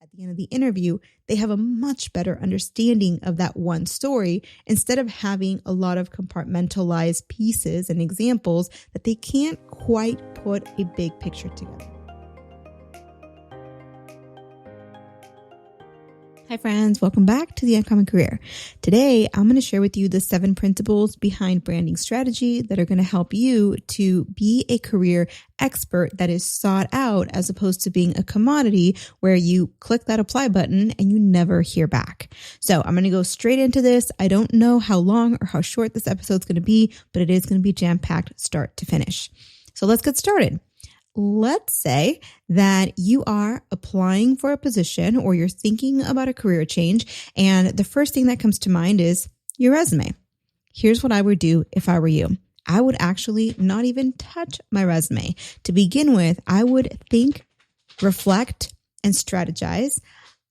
at the end of the interview, they have a much better understanding of that one story instead of having a lot of compartmentalized pieces and examples that they can't quite put a big picture together. Hi friends, welcome back to The Uncommon Career. Today, I'm going to share with you the 7 principles behind branding strategy that are going to help you to be a career expert that is sought out as opposed to being a commodity where you click that apply button and you never hear back. So I'm going to go straight into this. I don't know how long or how short this episode is going to be, but it is going to be jam-packed start to finish. So let's get started. Let's say that you are applying for a position or you're thinking about a career change, and the first thing that comes to mind is your resume. Here's what I would do if I were you. I would actually not even touch my resume. To begin with, I would think, reflect, and strategize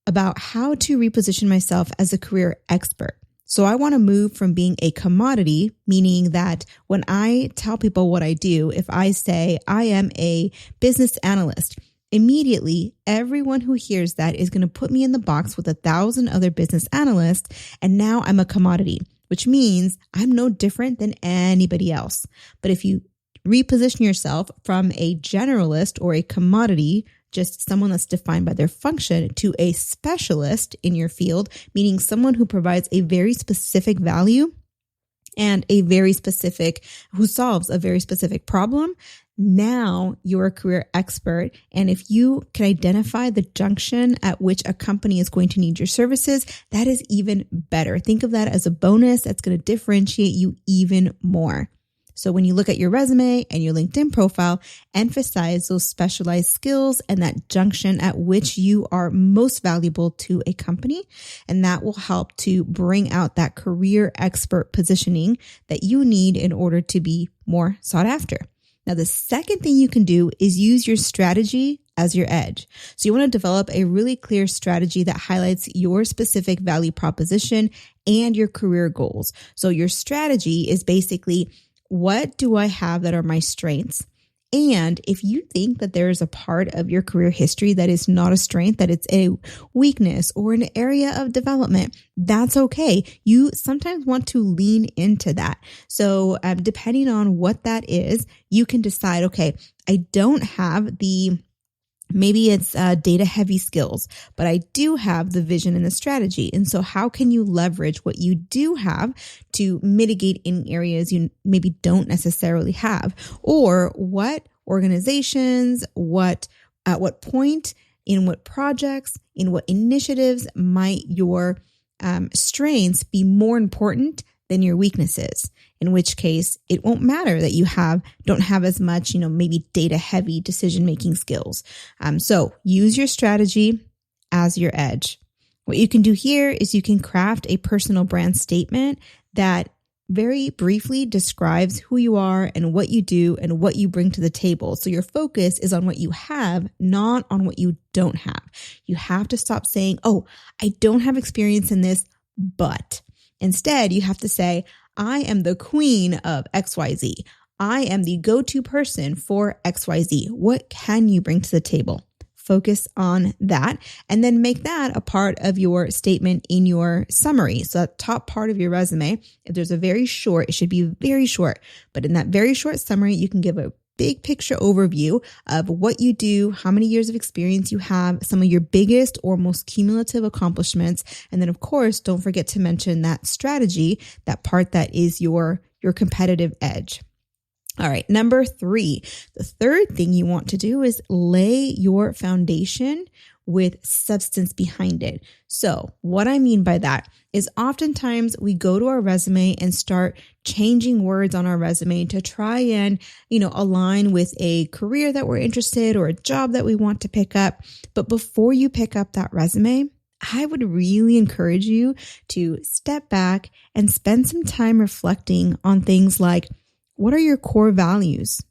about how to reposition myself as a career expert. So I want to move from being a commodity, meaning that when I tell people what I do, if I say I am a business analyst, immediately everyone who hears that is going to put me in the box with 1,000 other business analysts. And now I'm a commodity, which means I'm no different than anybody else. But if you reposition yourself from a generalist or a commodity, just someone that's defined by their function, to a specialist in your field, meaning someone who provides a very specific value and who solves a very specific problem. Now you're a career expert. And if you can identify the junction at which a company is going to need your services, that is even better. Think of that as a bonus that's going to differentiate you even more. So when you look at your resume and your LinkedIn profile, emphasize those specialized skills and that junction at which you are most valuable to a company. And that will help to bring out that career expert positioning that you need in order to be more sought after. Now, the second thing you can do is use your strategy as your edge. So you want to develop a really clear strategy that highlights your specific value proposition and your career goals. So your strategy is basically, what do I have that are my strengths? And if you think that there is a part of your career history that is not a strength, that it's a weakness or an area of development, that's okay. You sometimes want to lean into that. So depending on what that is, you can decide, okay, I don't have maybe it's data heavy skills, but I do have the vision and the strategy. And so how can you leverage what you do have to mitigate in areas you maybe don't necessarily have? Or what organizations, at what point, in what projects, in what initiatives might your strengths be more important than your weaknesses? In which case, it won't matter that you don't have as much, maybe data heavy decision-making skills. So use your strategy as your edge. What you can do here is you can craft a personal brand statement that very briefly describes who you are and what you do and what you bring to the table. So your focus is on what you have, not on what you don't have. You have to stop saying, oh, I don't have experience in this, but instead you have to say, I am the queen of XYZ. I am the go-to person for XYZ. What can you bring to the table? Focus on that and then make that a part of your statement in your summary. So that top part of your resume, if there's it should be very short. But in that very short summary, you can give a big picture overview of what you do, how many years of experience you have, some of your biggest or most cumulative accomplishments. And then, of course, don't forget to mention that strategy, that part that is your competitive edge. All right, number 3, the third thing you want to do is lay your foundation with substance behind it. So what I mean by that is oftentimes we go to our resume and start changing words on our resume to try and, align with a career that we're interested or a job that we want to pick up. But before you pick up that resume, I would really encourage you to step back and spend some time reflecting on things like, what are your core values?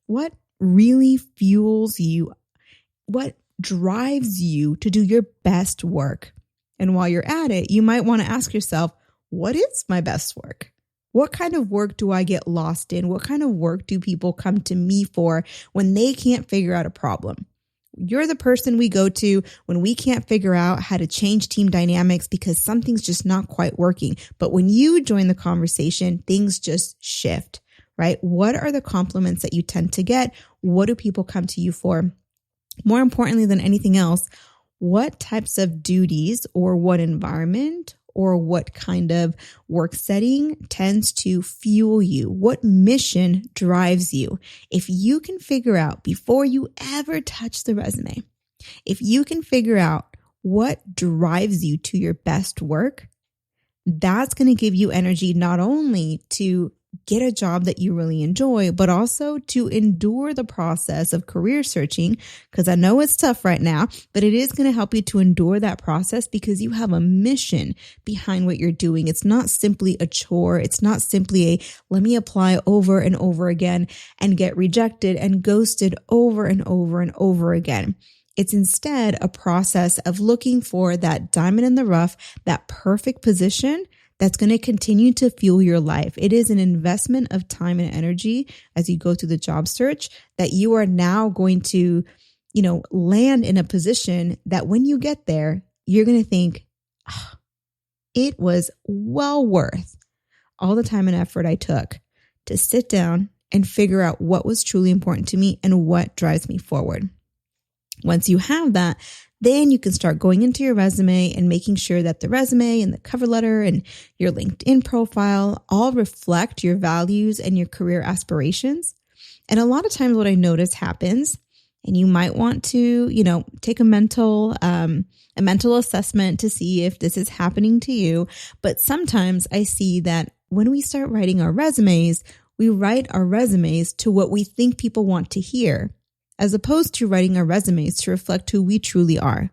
What really fuels you? What drives you to do your best work? And while you're at it, you might want to ask yourself, what is my best work? What kind of work do I get lost in? What kind of work do people come to me for when they can't figure out a problem? You're the person we go to when we can't figure out how to change team dynamics because something's just not quite working. But when you join the conversation, things just shift, right? What are the compliments that you tend to get? What do people come to you for? More importantly than anything else, what types of duties or what environment or what kind of work setting tends to fuel you? What mission drives you? If you can figure out before you ever touch the resume, if you can figure out what drives you to your best work, that's going to give you energy not only to get a job that you really enjoy, but also to endure the process of career searching. Because I know it's tough right now, but it is going to help you to endure that process because you have a mission behind what you're doing. It's not simply a chore. It's not simply let me apply over and over again and get rejected and ghosted over and over and over again. It's instead a process of looking for that diamond in the rough, that perfect position that's going to continue to fuel your life. It is an investment of time and energy as you go through the job search that you are now going to, land in a position that when you get there, you're going to think, it was well worth all the time and effort I took to sit down and figure out what was truly important to me and what drives me forward. Once you have that, then you can start going into your resume and making sure that the resume and the cover letter and your LinkedIn profile all reflect your values and your career aspirations. And a lot of times what I notice happens, and you might want to, take a mental assessment to see if this is happening to you. But sometimes I see that when we start writing our resumes, we write our resumes to what we think people want to hear, as opposed to writing our resumes to reflect who we truly are.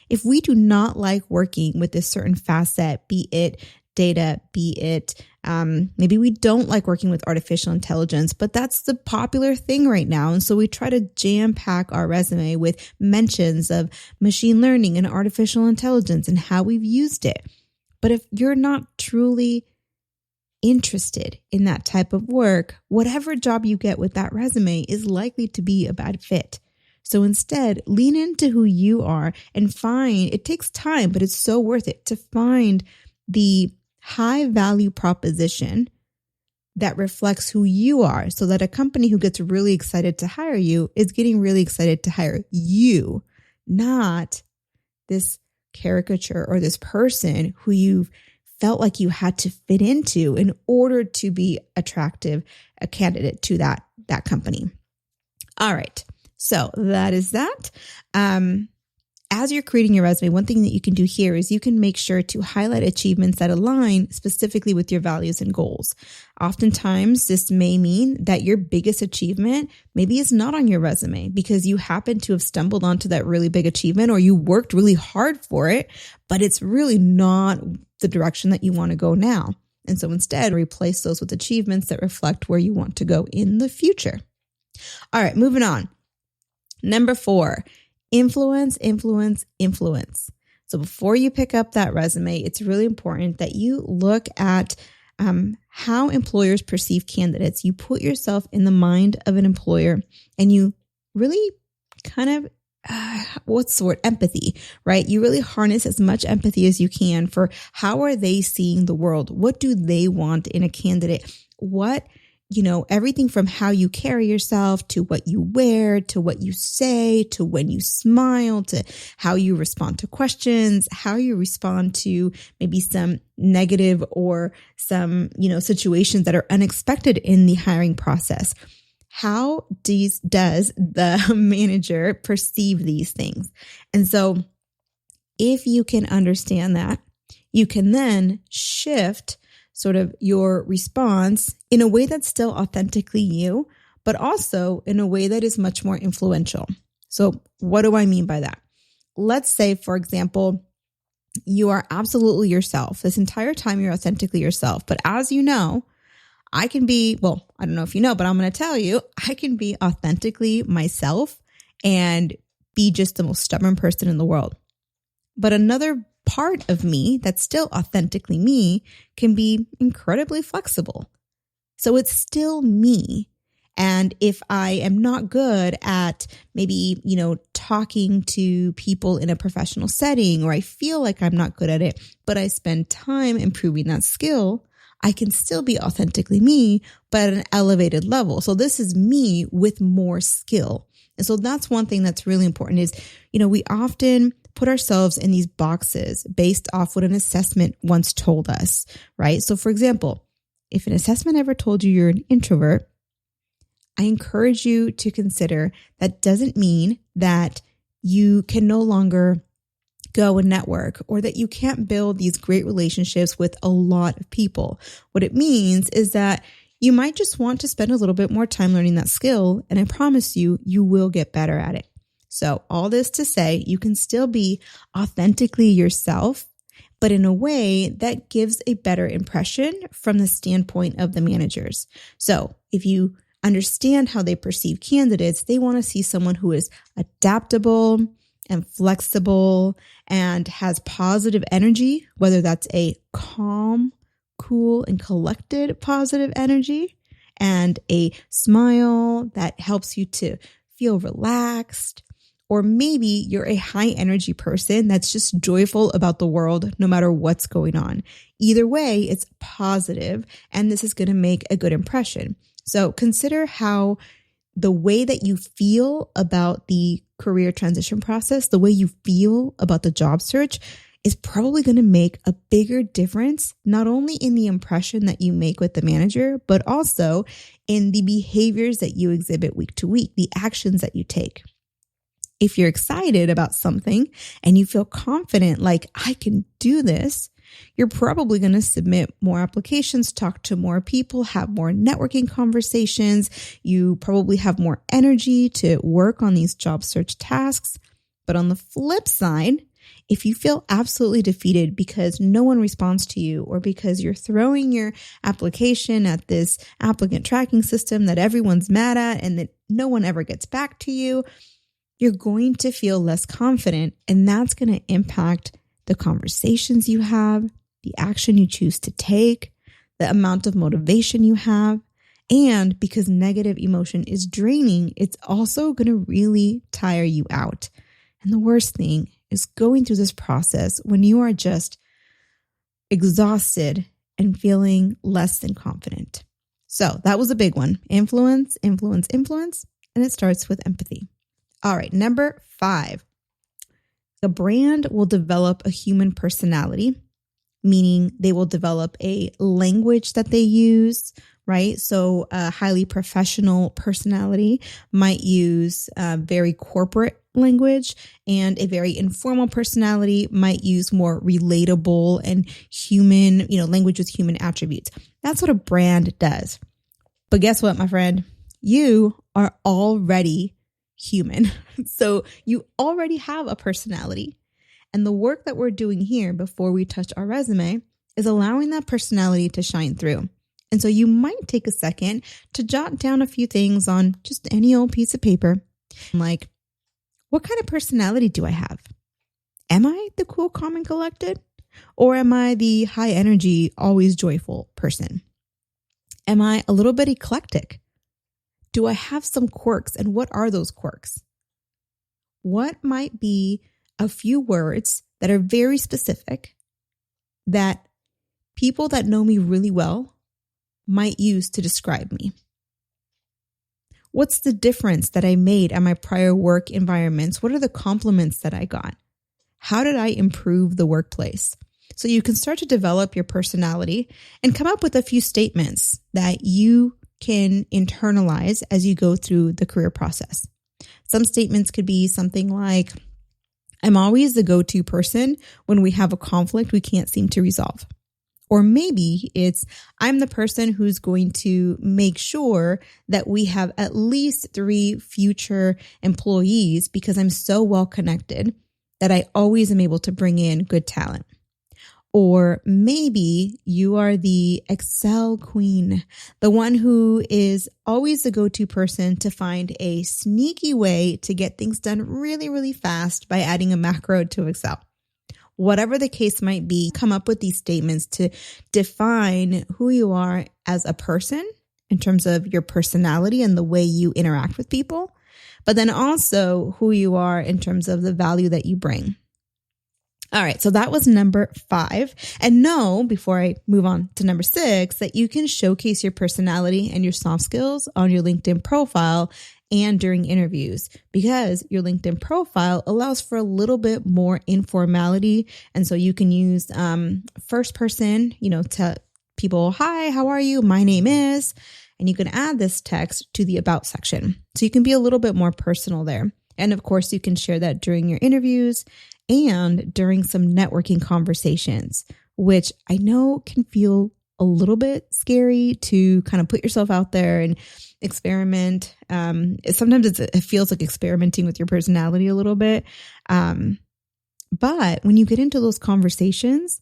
If we do not like working with a certain facet, be it data, be it maybe we don't like working with artificial intelligence, but that's the popular thing right now. And so we try to jam pack our resume with mentions of machine learning and artificial intelligence and how we've used it. But if you're not truly interested in that type of work, whatever job you get with that resume is likely to be a bad fit. So instead, lean into who you are and it takes time, but it's so worth it to find the high value proposition that reflects who you are so that a company who gets really excited to hire you is getting really excited to hire you, not this caricature or this person who you've felt like you had to fit into in order to be attractive, a candidate to that company. All right. So that is that. As you're creating your resume, one thing that you can do here is you can make sure to highlight achievements that align specifically with your values and goals. Oftentimes, this may mean that your biggest achievement maybe is not on your resume because you happen to have stumbled onto that really big achievement or you worked really hard for it, but it's really not the direction that you want to go now. And so instead, replace those with achievements that reflect where you want to go in the future. All right, moving on. Number 4. Influence. So before you pick up that resume, it's really important that you look at how employers perceive candidates. You put yourself in the mind of an employer and you really kind of, empathy, right? You really harness as much empathy as you can for how are they seeing the world? What do they want in a candidate? Everything from how you carry yourself to what you wear, to what you say, to when you smile, to how you respond to questions, how you respond to maybe some negative or some, situations that are unexpected in the hiring process. How does the manager perceive these things? And so if you can understand that, you can then shift sort of your response in a way that's still authentically you, but also in a way that is much more influential. So what do I mean by that? Let's say, for example, you are absolutely yourself. This entire time you're authentically yourself. But as you know, I can be, I don't know if you know, but I'm going to tell you, I can be authentically myself and be just the most stubborn person in the world. But another part of me that's still authentically me can be incredibly flexible. So it's still me. And if I am not good at maybe, talking to people in a professional setting, or I feel like I'm not good at it, but I spend time improving that skill, I can still be authentically me, but at an elevated level. So this is me with more skill. And so that's one thing that's really important is, we often put ourselves in these boxes based off what an assessment once told us, right? So for example, if an assessment ever told you you're an introvert, I encourage you to consider that doesn't mean that you can no longer go and network, or that you can't build these great relationships with a lot of people. What it means is that you might just want to spend a little bit more time learning that skill, and I promise you, you will get better at it. So all this to say, you can still be authentically yourself, but in a way that gives a better impression from the standpoint of the managers. So if you understand how they perceive candidates, they want to see someone who is adaptable and flexible and has positive energy, whether that's a calm, cool, and collected positive energy, and a smile that helps you to feel relaxed. Or maybe you're a high energy person that's just joyful about the world no matter what's going on. Either way, it's positive, and this is going to make a good impression. So consider how the way that you feel about the career transition process, the way you feel about the job search, is probably going to make a bigger difference, not only in the impression that you make with the manager, but also in the behaviors that you exhibit week to week, the actions that you take. If you're excited about something and you feel confident, like I can do this, you're probably going to submit more applications, talk to more people, have more networking conversations. You probably have more energy to work on these job search tasks. But on the flip side, if you feel absolutely defeated because no one responds to you, or because you're throwing your application at this applicant tracking system that everyone's mad at and that no one ever gets back to you, you're going to feel less confident, and that's going to impact the conversations you have, the action you choose to take, the amount of motivation you have. And because negative emotion is draining, it's also going to really tire you out. And the worst thing is going through this process when you are just exhausted and feeling less than confident. So that was a big one. Influence, influence, influence. And it starts with empathy. All right, number 5. The brand will develop a human personality, meaning they will develop a language that they use, right? So a highly professional personality might use very corporate language, and a very informal personality might use more relatable and human, language with human attributes. That's what a brand does. But guess what, my friend? You are already human. So you already have a personality. And the work that we're doing here before we touch our resume is allowing that personality to shine through. And so you might take a second to jot down a few things on just any old piece of paper. Like, what kind of personality do I have? Am I the cool, calm, and collected? Or am I the high energy, always joyful person? Am I a little bit eclectic? Do I have some quirks, and what are those quirks? What might be a few words that are very specific that people that know me really well might use to describe me? What's the difference that I made at my prior work environments? What are the compliments that I got? How did I improve the workplace? So you can start to develop your personality and come up with a few statements that you can internalize as you go through the career process. Some statements could be something like, I'm always the go-to person when we have a conflict we can't seem to resolve. Or maybe it's, I'm the person who's going to make sure that we have at least 3 future employees because I'm so well connected that I always am able to bring in good talent. Or maybe you are the Excel queen, the one who is always the go-to person to find a sneaky way to get things done really, really fast by adding a macro to Excel. Whatever the case might be, come up with these statements to define who you are as a person in terms of your personality and the way you interact with people, but then also who you are in terms of the value that you bring. All right, so that was number 5. And know, before I move on to number 6, that you can showcase your personality and your soft skills on your LinkedIn profile and during interviews, because your LinkedIn profile allows for a little bit more informality. And so you can use first person, to people, hi, how are you? My name is, and you can add this text to the about section. So you can be a little bit more personal there. And of course, you can share that during your interviews and during some networking conversations, which I know can feel a little bit scary to kind of put yourself out there and experiment. Sometimes it feels like experimenting with your personality a little bit. But when you get into those conversations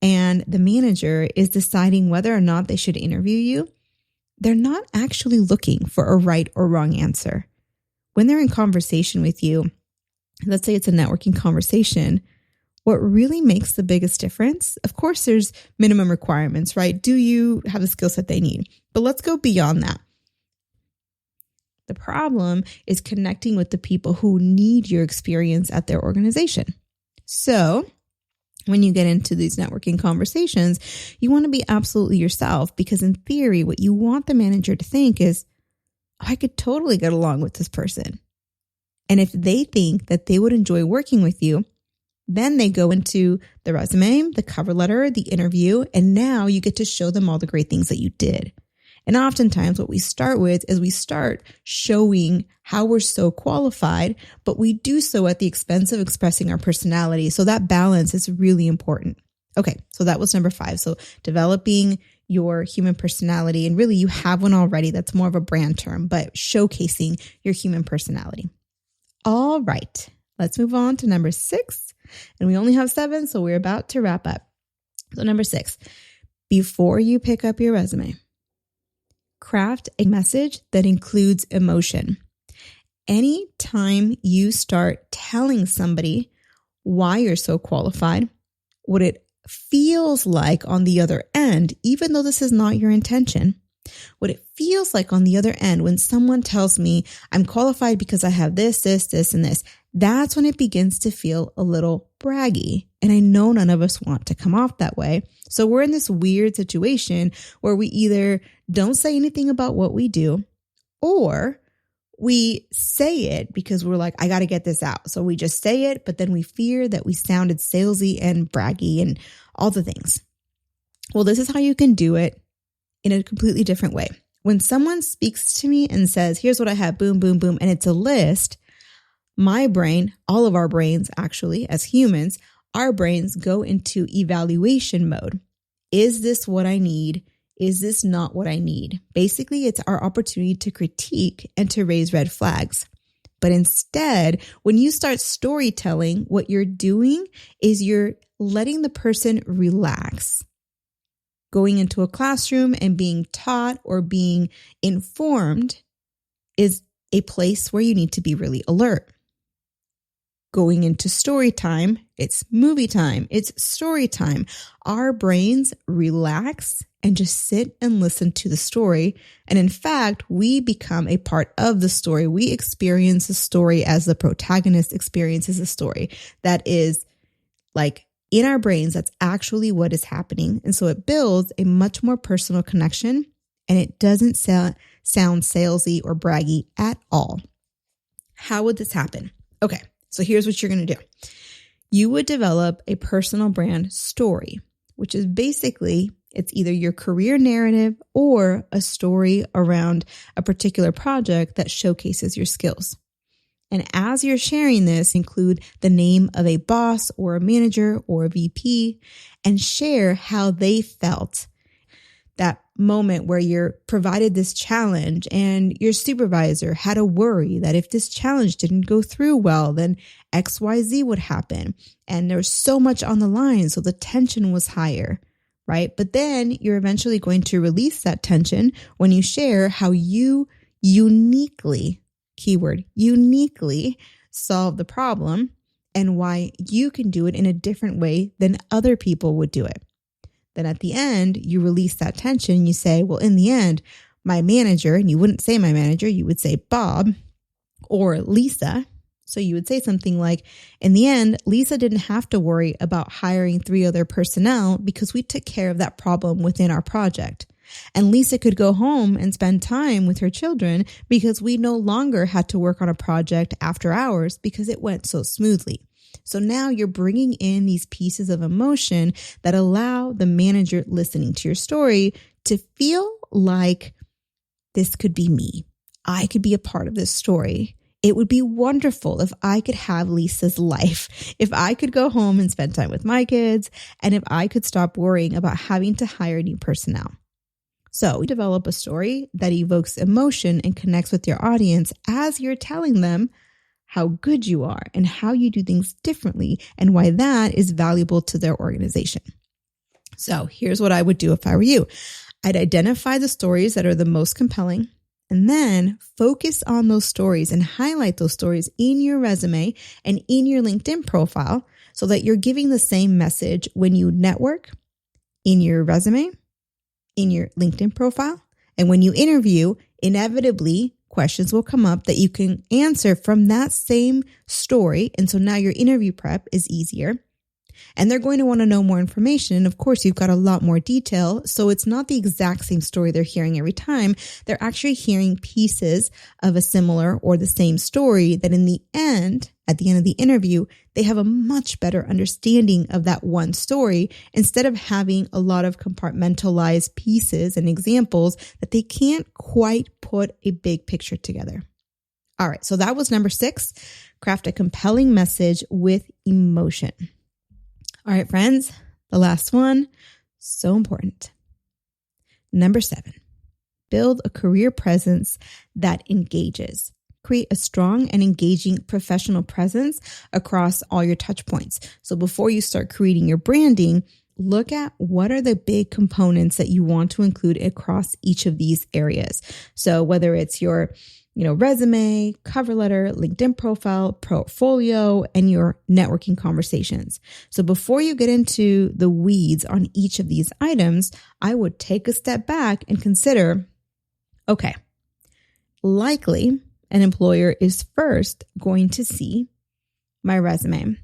and the manager is deciding whether or not they should interview you, they're not actually looking for a right or wrong answer. When they're in conversation with you, let's say it's a networking conversation, what really makes the biggest difference, of course, there's minimum requirements, right? Do you have the skill set they need? But let's go beyond that. The problem is connecting with the people who need your experience at their organization. So when you get into these networking conversations, you want to be absolutely yourself, because in theory, what you want the manager to think is, oh, I could totally get along with this person. And if they think that they would enjoy working with you, then they go into the resume, the cover letter, the interview, and now you get to show them all the great things that you did. And oftentimes what we start with is we start showing how we're so qualified, but we do so at the expense of expressing our personality. So that balance is really important. Okay, so that was number 5. So developing your human personality, and really you have one already. That's more of a brand term, but showcasing your human personality. All right, let's move on to number 6. And we only have 7, so we're about to wrap up. So number 6, before you pick up your resume, craft a message that includes emotion. Anytime you start telling somebody why you're so qualified, what it feels like on the other end, even though this is not your intention, what it feels like on the other end when someone tells me I'm qualified because I have this, and this, that's when it begins to feel a little braggy. And I know none of us want to come off that way. So we're in this weird situation where we either don't say anything about what we do, or we say it because we're like, I got to get this out. So we just say it, but then we fear that we sounded salesy and braggy and all the things. Well, this is how you can do it in a completely different way. When someone speaks to me and says, here's what I have, boom, boom, boom, and it's a list, my brain, all of our brains actually, as humans, our brains go into evaluation mode. Is this what I need? Is this not what I need? Basically, it's our opportunity to critique and to raise red flags. But instead, when you start storytelling, what you're doing is you're letting the person relax. Going into a classroom and being taught or being informed is a place where you need to be really alert. Going into story time, it's movie time, it's story time. Our brains relax and just sit and listen to the story. And in fact, we become a part of the story. We experience the story as the protagonist experiences the story. That is like in our brains, that's actually what is happening. And so it builds a much more personal connection, and it doesn't sound salesy or braggy at all. How would this happen? Okay, so here's what you're going to do. You would develop a personal brand story, which is basically, it's either your career narrative or a story around a particular project that showcases your skills. And as you're sharing this, include the name of a boss or a manager or a VP, and share how they felt. That moment where you're provided this challenge and your supervisor had a worry that if this challenge didn't go through well, then XYZ would happen. And there's so much on the line, so the tension was higher, right? But then you're eventually going to release that tension when you share how you uniquely, keyword, uniquely solve the problem and why you can do it in a different way than other people would do it. Then at the end, you release that tension. You say, well, in the end, my manager, and you wouldn't say my manager, you would say Bob or Lisa. So you would say something like, in the end, Lisa didn't have to worry about hiring 3 other personnel because we took care of that problem within our project. And Lisa could go home and spend time with her children because we no longer had to work on a project after hours because it went so smoothly. So now you're bringing in these pieces of emotion that allow the manager listening to your story to feel like this could be me. I could be a part of this story. It would be wonderful if I could have Lisa's life, if I could go home and spend time with my kids, and if I could stop worrying about having to hire new personnel. So we develop a story that evokes emotion and connects with your audience as you're telling them how good you are and how you do things differently and why that is valuable to their organization. So here's what I would do if I were you. I'd identify the stories that are the most compelling and then focus on those stories and highlight those stories in your resume and in your LinkedIn profile so that you're giving the same message when you network, in your resume, in your LinkedIn profile. And when you interview, inevitably questions will come up that you can answer from that same story. And so now your interview prep is easier. And they're going to want to know more information. And of course, you've got a lot more detail. So it's not the exact same story they're hearing every time. They're actually hearing pieces of a similar or the same story that in the end, at the end of the interview, they have a much better understanding of that one story instead of having a lot of compartmentalized pieces and examples that they can't quite put a big picture together. All right. So that was number 6, craft a compelling message with emotion. All right, friends, the last one, so important. Number 7, build a career presence that engages. Create a strong and engaging professional presence across all your touch points. So before you start creating your branding, look at what are the big components that you want to include across each of these areas. So whether it's your resume, cover letter, LinkedIn profile, portfolio, and your networking conversations. So before you get into the weeds on each of these items, I would take a step back and consider, okay, likely an employer is first going to see my resume.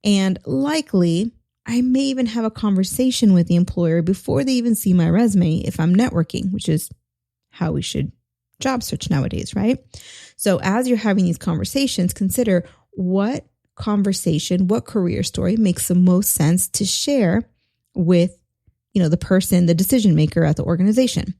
And likely I may even have a conversation with the employer before they even see my resume if I'm networking, which is how we should job search nowadays, right? So as you're having these conversations, consider what conversation, what career story makes the most sense to share with, the person, the decision maker at the organization.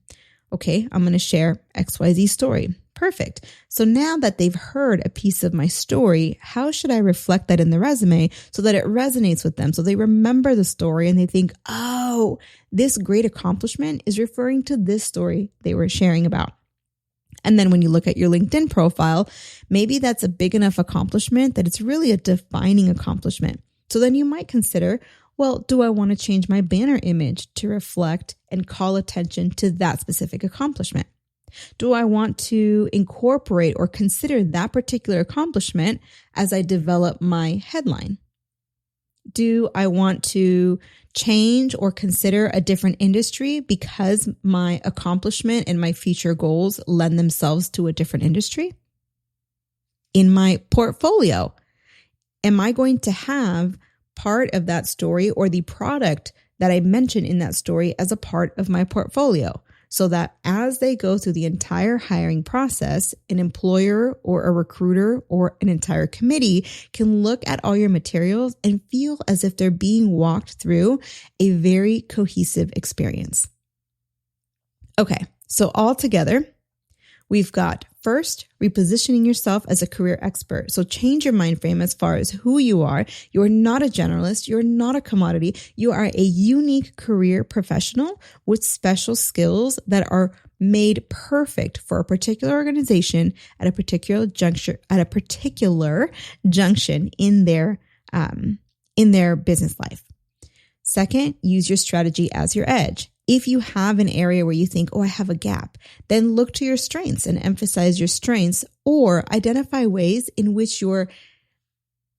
Okay, I'm going to share XYZ story. Perfect. So now that they've heard a piece of my story, how should I reflect that in the resume so that it resonates with them? So they remember the story and they think, oh, this great accomplishment is referring to this story they were sharing about. And then when you look at your LinkedIn profile, maybe that's a big enough accomplishment that it's really a defining accomplishment. So then you might consider, well, do I want to change my banner image to reflect and call attention to that specific accomplishment? Do I want to incorporate or consider that particular accomplishment as I develop my headline? Do I want to change or consider a different industry because my accomplishment and my future goals lend themselves to a different industry? In my portfolio, am I going to have part of that story or the product that I mentioned in that story as a part of my portfolio? So that as they go through the entire hiring process, an employer or a recruiter or an entire committee can look at all your materials and feel as if they're being walked through a very cohesive experience. Okay, so all together, we've got first, repositioning yourself as a career expert. So change your mind frame as far as who you are. You're not a generalist. You're not a commodity. You are a unique career professional with special skills that are made perfect for a particular organization at a particular juncture, in their business life. Second, use your strategy as your edge. If you have an area where you think, oh, I have a gap, then look to your strengths and emphasize your strengths, or identify ways in which you're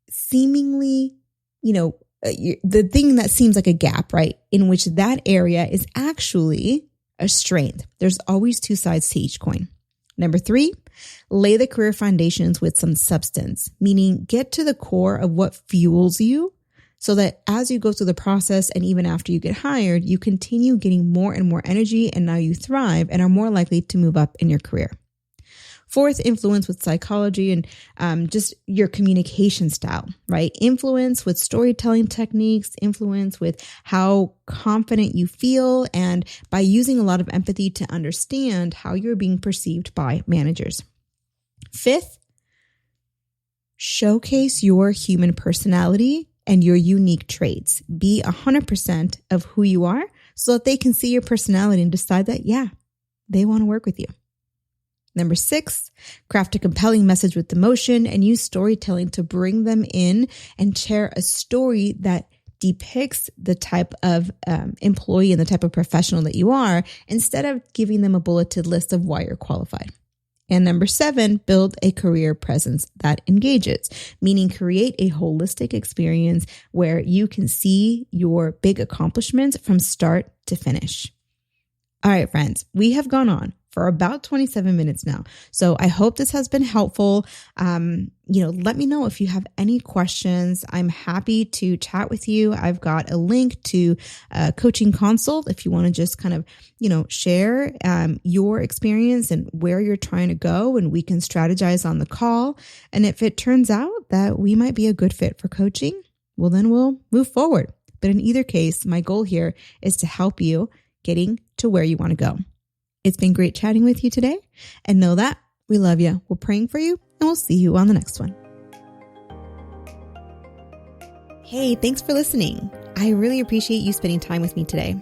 seemingly, the thing that seems like a gap, right? In which that area is actually a strength. There's always two sides to each coin. Number 3, lay the career foundations with some substance, meaning get to the core of what fuels you so that as you go through the process and even after you get hired, you continue getting more and more energy and now you thrive and are more likely to move up in your career. 4th, influence with psychology and just your communication style, right? Influence with storytelling techniques, influence with how confident you feel, and by using a lot of empathy to understand how you're being perceived by managers. 5th, showcase your human personality and your unique traits. Be 100% of who you are so that they can see your personality and decide that, yeah, they want to work with you. Number 6, craft a compelling message with emotion and use storytelling to bring them in and share a story that depicts the type of employee and the type of professional that you are instead of giving them a bulleted list of why you're qualified. And number 7, build a career presence that engages, meaning create a holistic experience where you can see your big accomplishments from start to finish. All right, friends, we have gone on for about 27 minutes now. So I hope this has been helpful. Let me know if you have any questions. I'm happy to chat with you. I've got a link to a coaching consult if you want to just kind of, share your experience and where you're trying to go, and we can strategize on the call. And if it turns out that we might be a good fit for coaching, well, then we'll move forward. But in either case, my goal here is to help you getting to where you want to go. It's been great chatting with you today, and know that we love you. We're praying for you, and we'll see you on the next one. Hey, thanks for listening. I really appreciate you spending time with me today.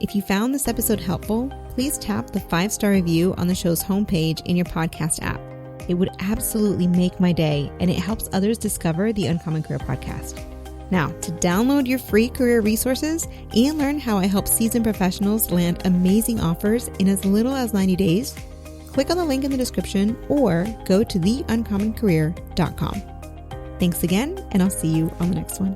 If you found this episode helpful, please tap the 5-star review on the show's homepage in your podcast app. It would absolutely make my day, and it helps others discover the Uncommon Career Podcast. Now, to download your free career resources and learn how I help seasoned professionals land amazing offers in as little as 90 days, click on the link in the description or go to theuncommoncareer.com. Thanks again, and I'll see you on the next one.